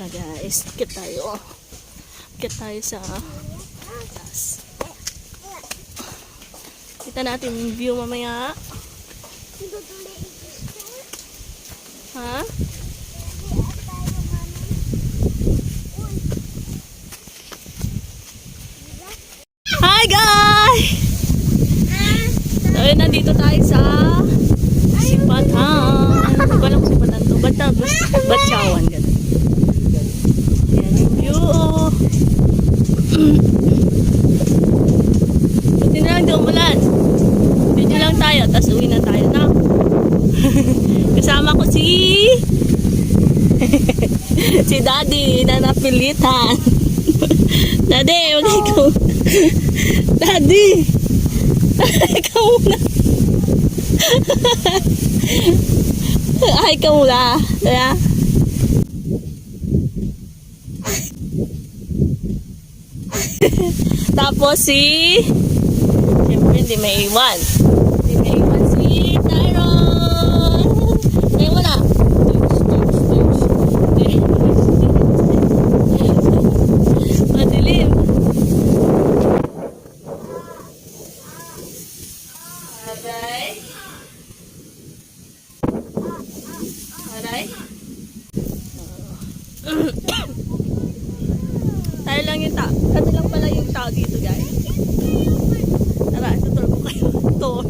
Tara guys, akit tayo. Akit tayo sa taas. Kita natin yung view mamaya. Ha? Hi guys! So, nandito tayo sa Sipatan. Hindi ko alam kung Sipatan to. Batyawan. Ganun. Ayan yung view. Buti na lang di umulan. Video lang tayo, tapos uwi na tayo na. Kasama ko si Daddy na napilitan. Daddy, wag ikaw. Daddy! Ikaw muna. Ay, ikaw muna. Kaya? Tapos siyempre hindi may iwan. Hindi may iwan si Tyron. Ay, wala. Madilim. Aray. Aray. Tayo lang yung tao. Kasi lang pala yung tao dito, guys. Tara, tutur ko kayo. Ito.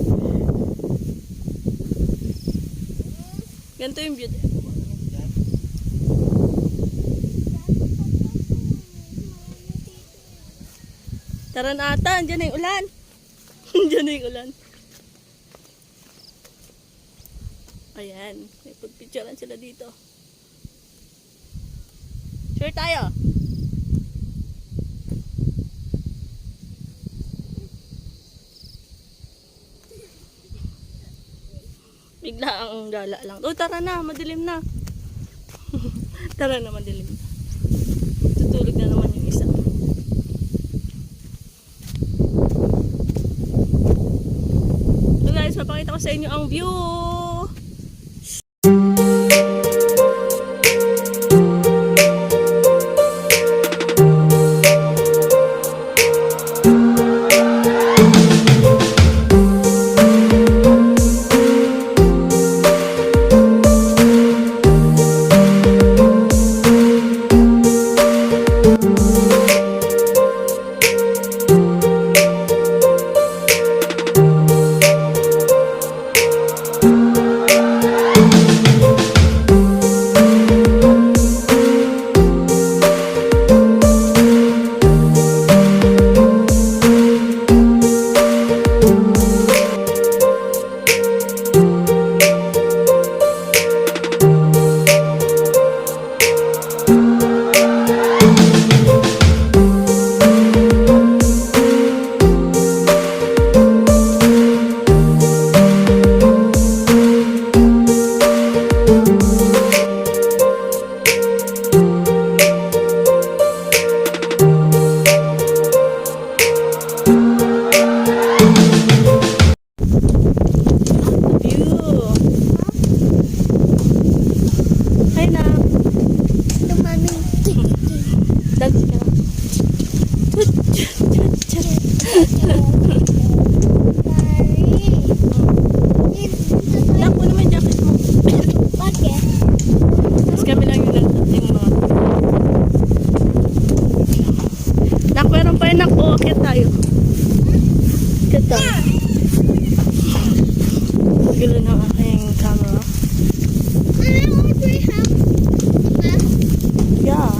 Ganito yung view. Tara na ata. Diyan na yung ulan. Diyan na yung ulan. Ayan. May pagpicturean sila dito. Sure tayo. Bigla ang gala lang. Oh, tara na. Madilim na. Tara na, madilim na. Tutulog na naman yung isa. So guys, mapakita ko sa inyo ang view. Gulo ng aking camera. Yeah.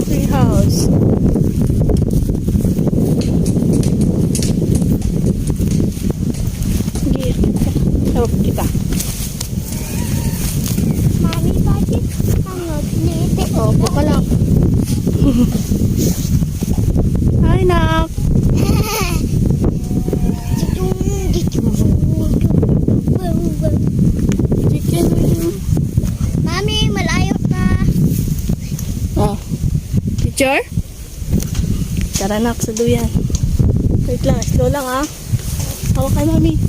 Tree house. Tawag kita. Mami, bakit hangot nito? Oh, buka lang. Hi, nak. Mami, malayo ka. Oh. Picture? Tara nak sa duyan. Wait lang, slow lang ah. Hawak kay mami.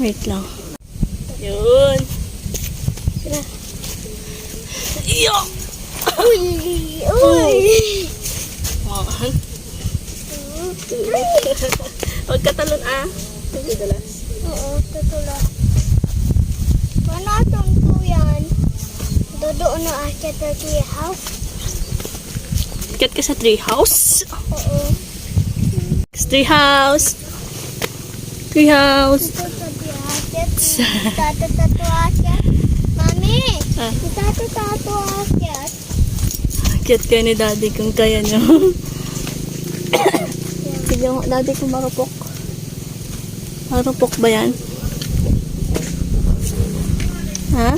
Wait lang. Yun. Iyo! Uy! Uy! One. Two. Huwag ka talon ah. Dalas. Oo, tutula. Paano atong tuyan? Doon na akit sa tree house? Ikat ka sa tree house. Oo. Tree house. Tree house. Ito sa tree house. Tato akit. Mami! Ah. Tato akit. Ikat kayo ni daddy kung kaya nyo. Sige mo, daddy kung marupok. Marupok ba yan? Ha?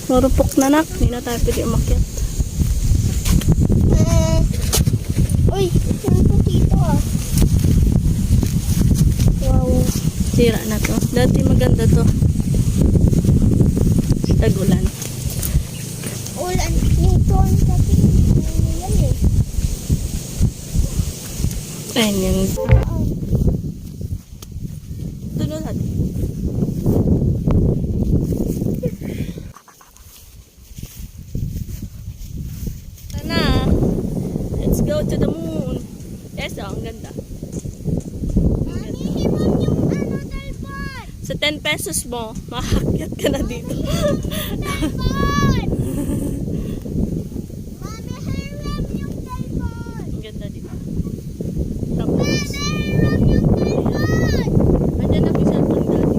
Marupok na nak. Hindi na tayo pwede umakyat. Uy! Saan po dito ah? Wow. Sira na to. Dati maganda to. Tagulan. Ulan nito ang sabi. Ano yan eh? Ayun yung Oo. tunod. Sana. Let's go to the moon. Yes, oh, ang ganda. Mami, hiwag yung telepon! Sa 10 pesos mo, makakyat ka na dito. Telepon! Mami, hiwag yung telepon! Ang ganda dito. Tapos, Hiwag yung telepon! andyan na yung cellphone dati.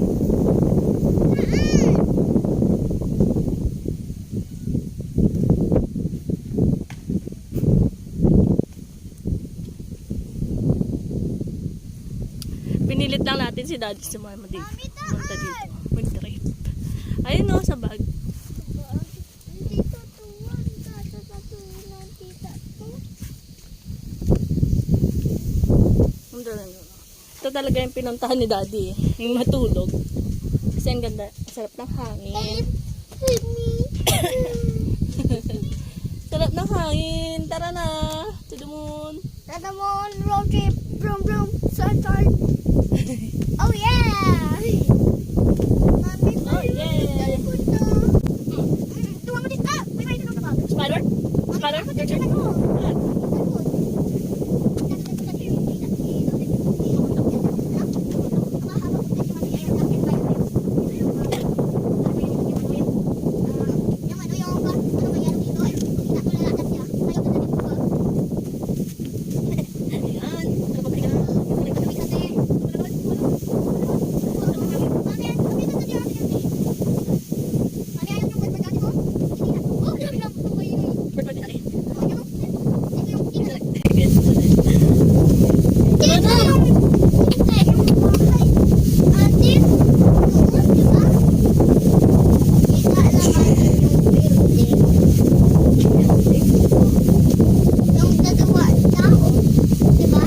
Pinilit lang natin si daddy sumama dito. Punta dito. Mag-trip. Ayun o, sa bag. Dito tuwan ka sa patuloy ng tita ko. Ang dala nyo. Ito talaga yung pinuntahan ni daddy. Yung matulog. Kasi ang ganda. Ang sarap ng hangin. Sarap ng hangin. Tara na. To the moon. Tata mo, road trip, brum brum, start. Oh yeah! Mami, Oh, yeah. Tuwa mo dito! May may tanong ka ba? Spider? Spider? Your turn.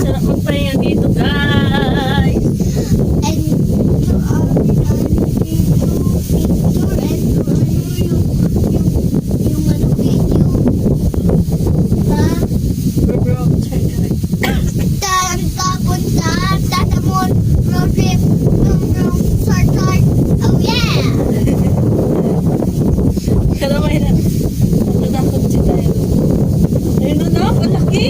Sarap magpahinga dito, guys. Bro, turn right. Oh yeah! Karamay na. Natakot si tayo. Ayun na na, ang laki.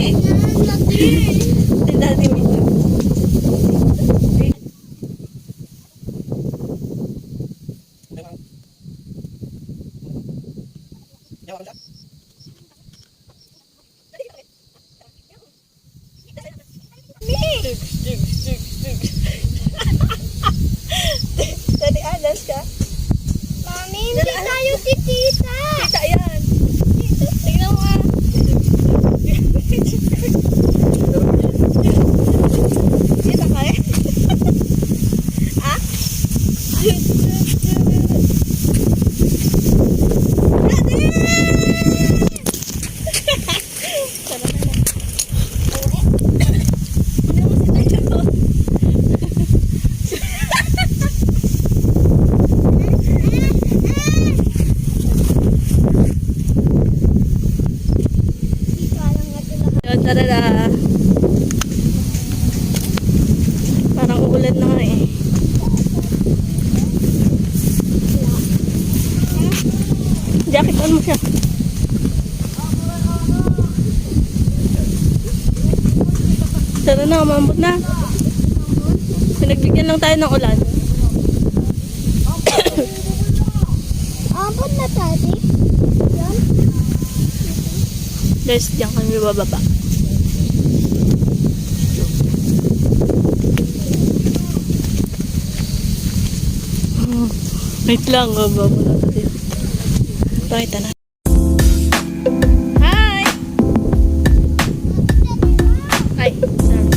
Si daddy mo. Daddy, alas ka? Mami, hindi tayo si tita! Kita yan. Tingnan mo nga. Kita ka eh? Ah? Daddy! Saan mo siya? Tara na, umambot na. Pinagbigyan lang tayo ng ulan. Abot na tadi. Yan. Guys, diyan kami bababa. Wait lang, bababa na tayo. Pakita na. Hi! Ay, sorry.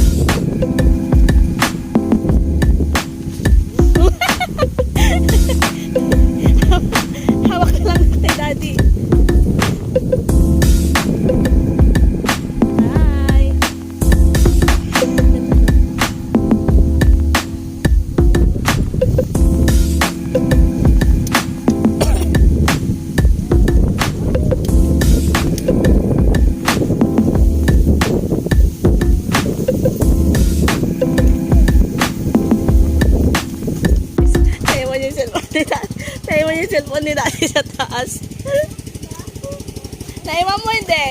Hawak ka lang kay daddy. Hi! Naiwan yung cellphone ni daddy. Naiwan yung cellphone ni daddy sa taas. Naiwan mo hindi?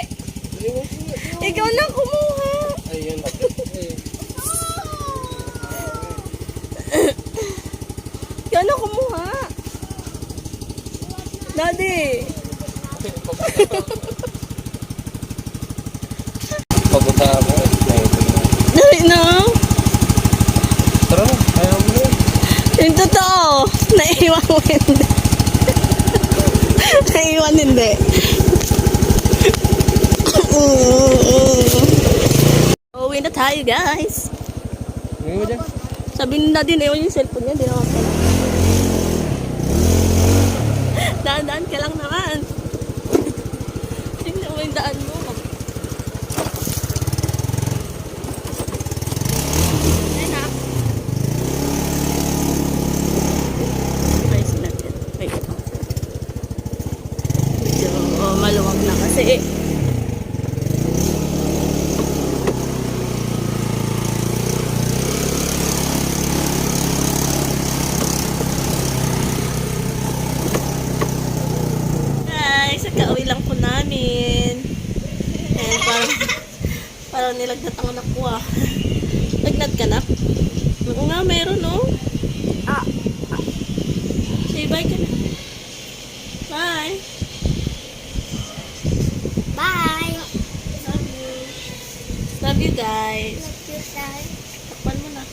Ikaw na kumuha. Ayun. Ikaw na kumuha. Daddy. Papunta ako. Dali na. Tara na. Ayaw mo na. Yung totoo. Naiwan mo hindi. Naiwan hindi. Uwi na tayo, guys. Ngayon mo dyan. Sabi ni daddy, naiwan yung cellphone niya. Di naman pala. Daan-daan ka lang naman. Tingnan mo yung daan mo. Ayun na. Ayos natin. Wait. Medyo maluwag na kasi. Guys, kakauwi lang po namin. Eh, parang nilagnat ang anak ko ah. Lagnat ka na? Oo nga, meron oh. Say bye ka na. Bye. Bye. Love you. Love you guys. Love you, Dad. Takpan mo na.